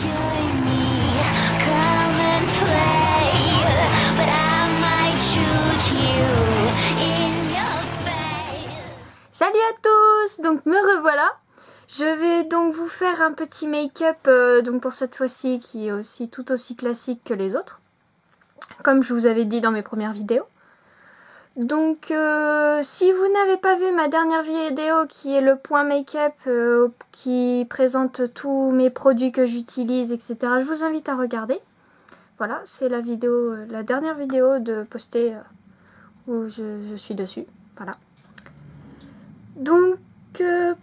Salut à tous, donc me revoilà. Je vais donc vous faire un petit make-up donc pour cette fois-ci qui est aussi tout aussi classique que les autres, comme je vous avais dit dans mes premières vidéos. Donc si vous n'avez pas vu ma dernière vidéo qui est le point make-up qui présente tous mes produits que j'utilise, etc., je vous invite à regarder. Voilà, c'est la vidéo, la dernière vidéo de poster où je suis dessus. Voilà. Donc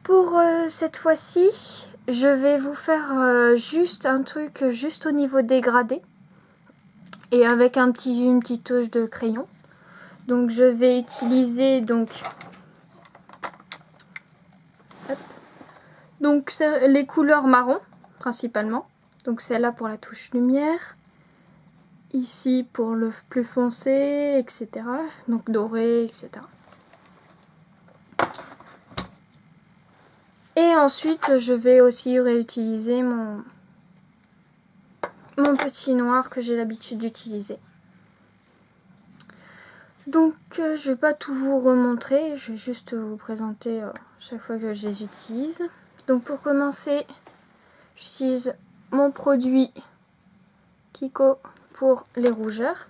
pour cette fois-ci, je vais vous faire juste un truc juste au niveau dégradé et avec une petite touche de crayon. Donc je vais utiliser donc les couleurs marron principalement. Donc celle-là pour la touche lumière, ici pour le plus foncé, etc. Donc doré, etc. Et ensuite, je vais aussi réutiliser mon petit noir que j'ai l'habitude d'utiliser. Donc, je vais pas tout vous remontrer, je vais juste vous présenter chaque fois que je les utilise. Donc, pour commencer, j'utilise mon produit Kiko pour les rougeurs.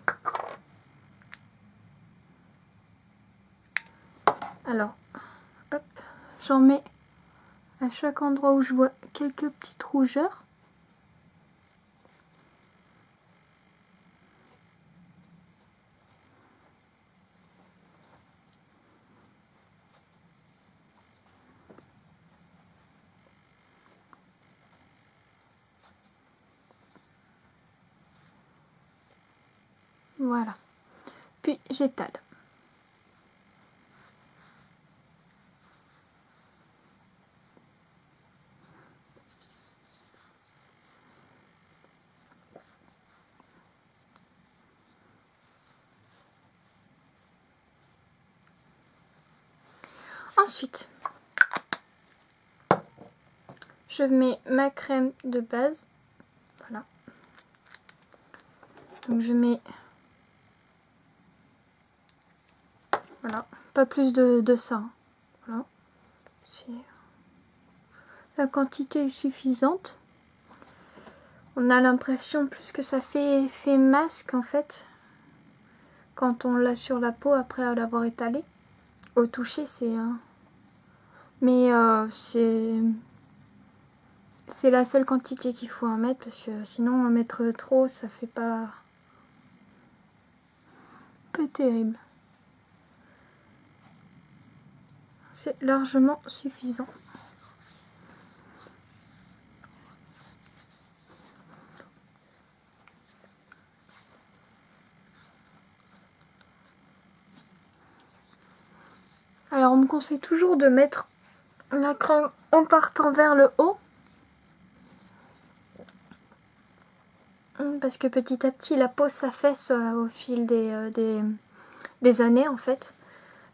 Alors, hop, j'en mets à chaque endroit où je vois quelques petites rougeurs. Voilà. Puis j'étale. Ensuite, je mets ma crème de base. Voilà. Donc je mets... Voilà. Pas plus de ça. Voilà. La quantité est suffisante. On a l'impression plus que ça fait masque en fait. Quand on l'a sur la peau après l'avoir étalé. Au toucher c'est... Mais c'est la seule quantité qu'il faut en mettre parce que sinon en mettre trop ça fait pas terrible. C'est largement suffisant. Alors on me conseille toujours de mettre la crème en partant vers le haut. Parce que petit à petit la peau s'affaisse au fil des années en fait.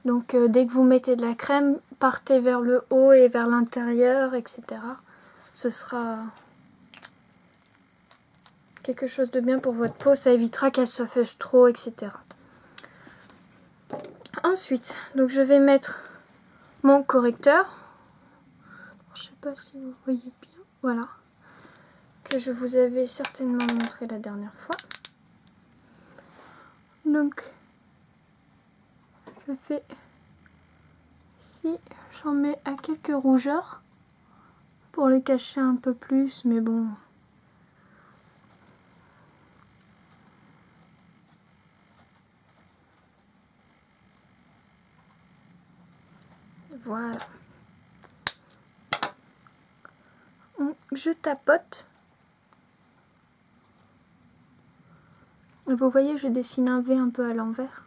Donc dès que vous mettez de la crème, partez vers le haut et vers l'intérieur, etc. Ce sera quelque chose de bien pour votre peau, ça évitera qu'elle s'affaisse trop, etc. Ensuite, donc je vais mettre mon correcteur. Je sais pas si vous voyez bien, voilà. Que je vous avais certainement montré la dernière fois. Donc, je fais ici, j'en mets à quelques rougeurs pour les cacher un peu plus, mais bon. Voilà. Je tapote. Vous voyez, je dessine un V un peu à l'envers.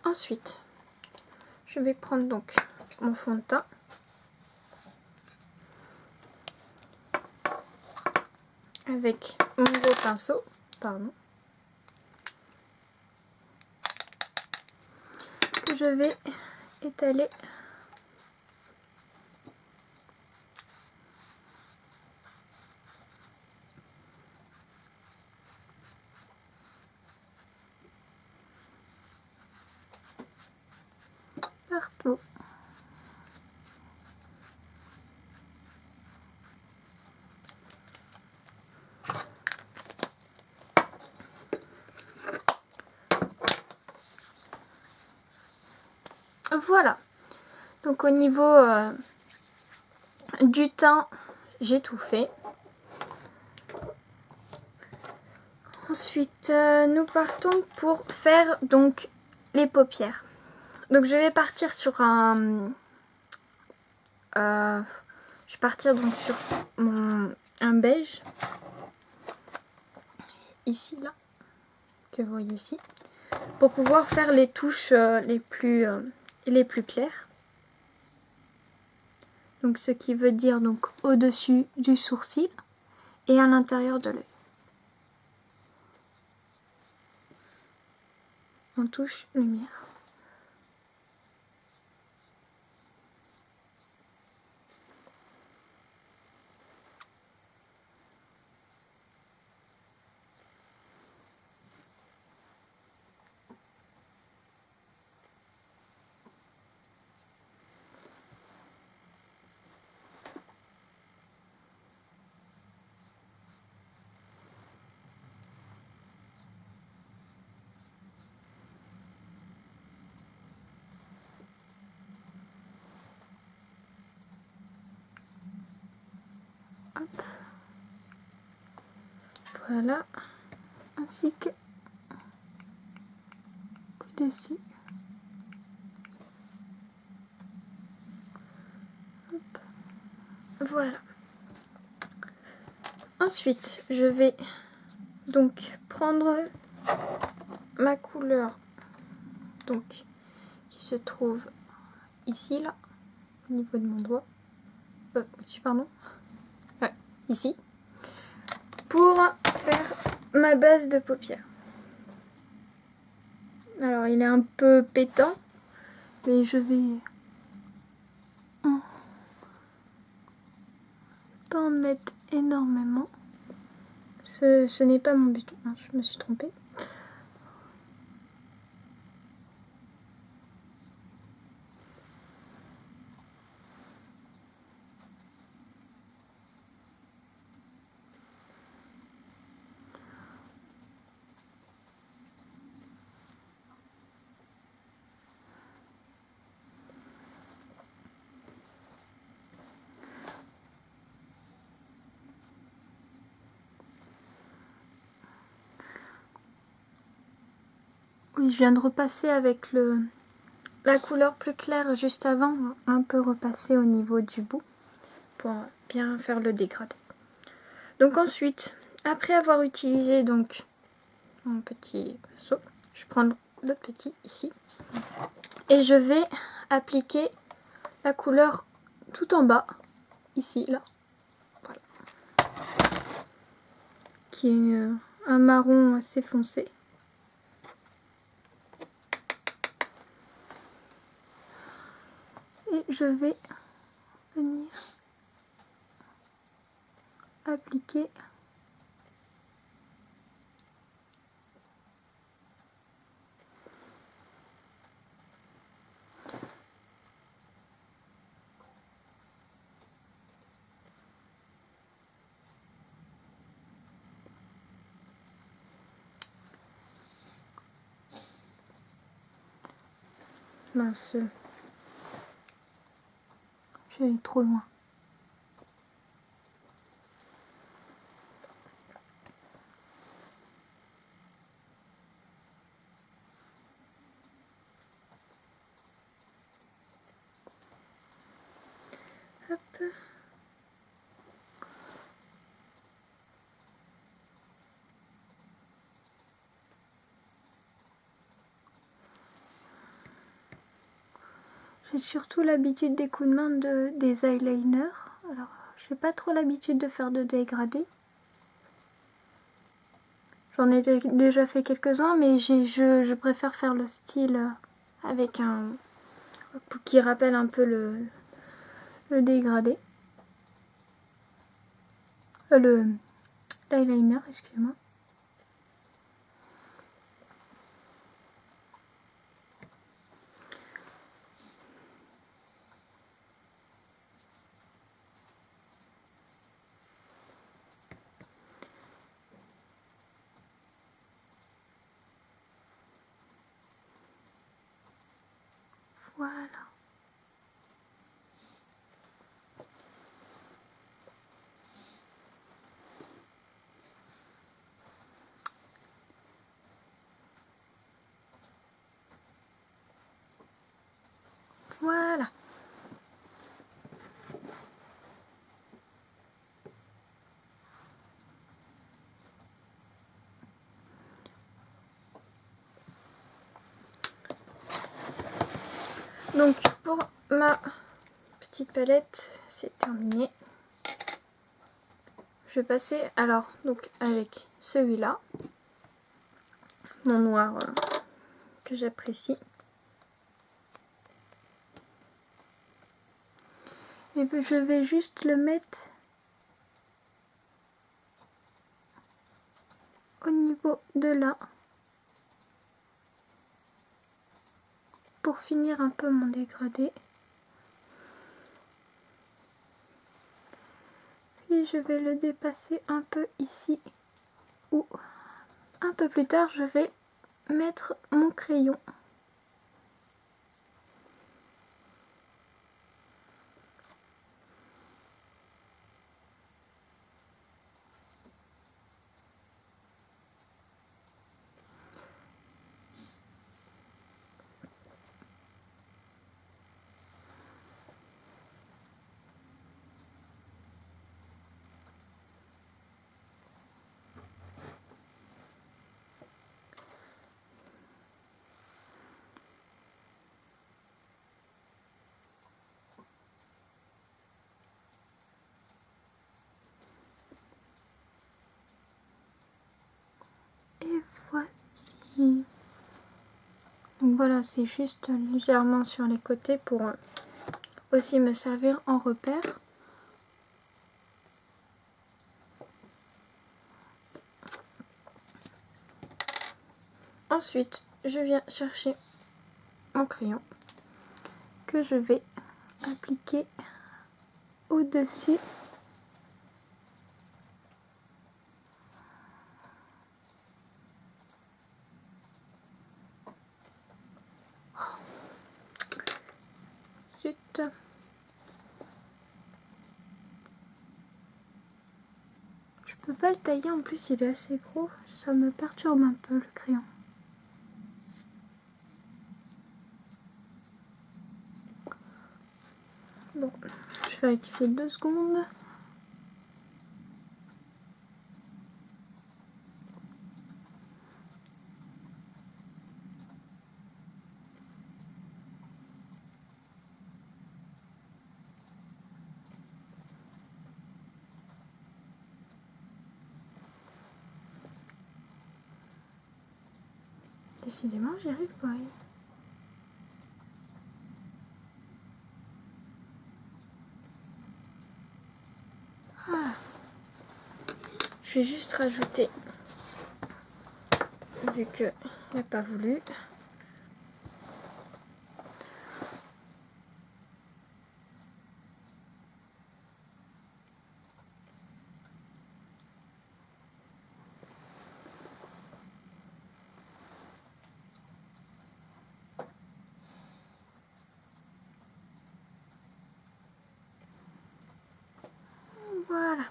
Ensuite, je vais prendre donc mon fond de teint. Avec mon gros pinceau, pardon, que je vais étaler partout. Voilà, donc au niveau du teint, j'ai tout fait. Ensuite, nous partons pour faire donc les paupières. Donc je vais partir sur un... je vais partir donc sur un beige. Ici, là, que vous voyez ici. Pour pouvoir faire les touches les plus claires. Donc ce qui veut dire donc au-dessus du sourcil et à l'intérieur de l'œil. En touche lumière. Hop. Voilà, ainsi que dessus. Hop. Voilà. Ensuite, je vais donc prendre ma couleur donc qui se trouve ici, là, au niveau de mon doigt. Au-dessus, pardon. Ici. Pour faire ma base de paupières. Alors, il est un peu pétant, mais je vais pas en mettre énormément. Ce n'est pas mon but. Non, je me suis trompée. Oui, je viens de repasser avec la couleur plus claire juste avant, un peu repasser au niveau du bout pour bien faire le dégradé. Donc ensuite, après avoir utilisé donc mon petit pinceau, je prends le petit ici et je vais appliquer la couleur tout en bas, ici, là, voilà, qui est un marron assez foncé. Et je vais venir appliquer mince, je suis allée trop loin. Hop. J'ai surtout l'habitude des coups de main des eyeliners. Alors, j'ai pas trop l'habitude de faire de dégradés. J'en ai déjà fait quelques-uns, mais je préfère faire le style avec un... qui rappelle un peu le dégradé. L'eyeliner, excusez-moi. Voilà. Voilà. Donc pour ma petite palette, c'est terminé. Je vais passer alors donc avec celui-là, mon noir que j'apprécie. Et puis je vais juste le mettre au niveau de là pour finir un peu mon dégradé. Puis je vais le dépasser un peu ici, ou un peu plus tard je vais mettre mon crayon. Et voici. Donc voilà, c'est juste légèrement sur les côtés pour aussi me servir en repère. Ensuite, je viens chercher mon crayon que je vais appliquer au-dessus . Ensuite, je peux pas le tailler, en plus il est assez gros, ça me perturbe un peu le crayon. Bon, je vais rectifier 2 secondes. Décidément, j'y arrive pas. Voilà. Je vais juste rajouter, vu qu'il n'a pas voulu. Voilà.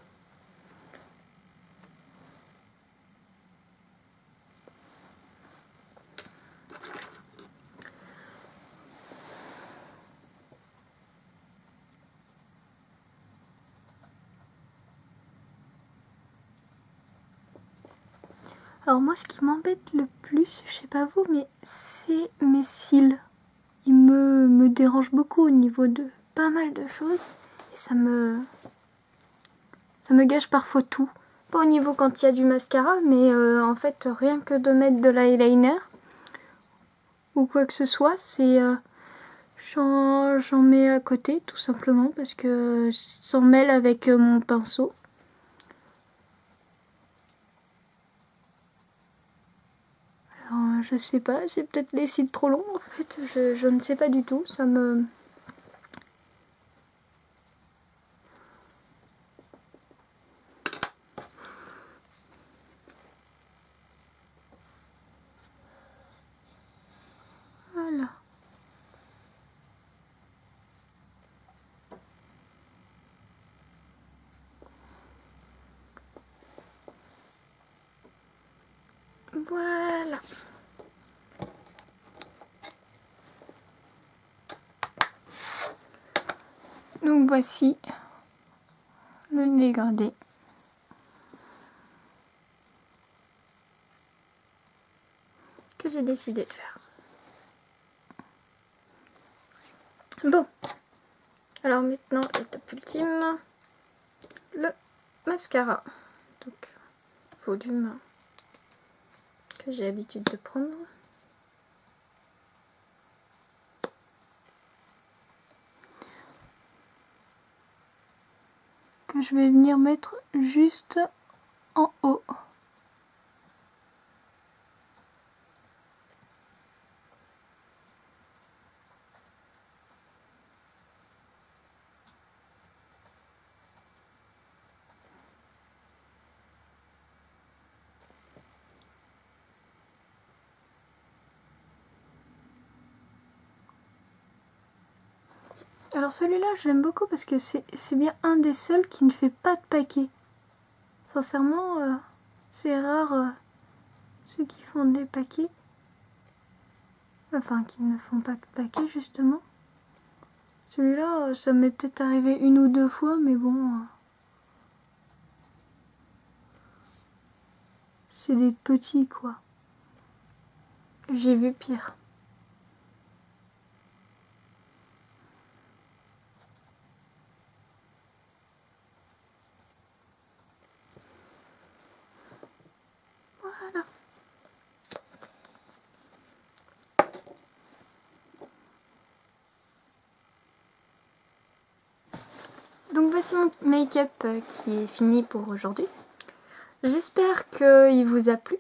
Alors moi, ce qui m'embête le plus, je sais pas vous, mais c'est mes cils. il me dérange beaucoup au niveau de pas mal de choses. Et ça me gâche parfois tout. Pas au niveau quand il y a du mascara, mais en fait, rien que de mettre de l'eyeliner ou quoi que ce soit, c'est... j'en mets à côté tout simplement parce que s'en mêle avec mon pinceau. Alors je sais pas, j'ai peut-être les cils trop longs en fait, je ne sais pas du tout, ça me... Voilà. Voilà. Donc voici le dégradé. Que j'ai décidé de faire. Bon. Alors maintenant, l'étape ultime. Le mascara. Donc, volume que j'ai l'habitude de prendre. Que je vais venir mettre juste en haut. Alors celui-là, je l'aime beaucoup parce que c'est bien un des seuls qui ne fait pas de paquet. Sincèrement, c'est rare ceux qui font des paquets. Enfin, qui ne font pas de paquet, justement. Celui-là, ça m'est peut-être arrivé une ou deux fois, mais bon... c'est des petits, quoi. J'ai vu pire. Voilà. Donc voici mon make-up qui est fini pour aujourd'hui. J'espère qu'il vous a plu.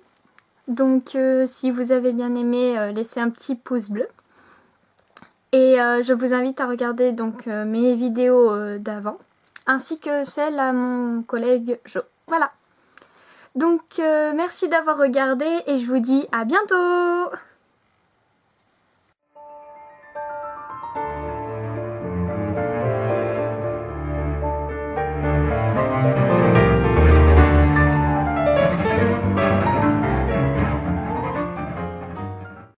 Donc si vous avez bien aimé, laissez un petit pouce bleu. Et je vous invite à regarder donc mes vidéos d'avant, ainsi que celle à mon collègue Jo. Voilà. Donc merci d'avoir regardé et je vous dis à bientôt!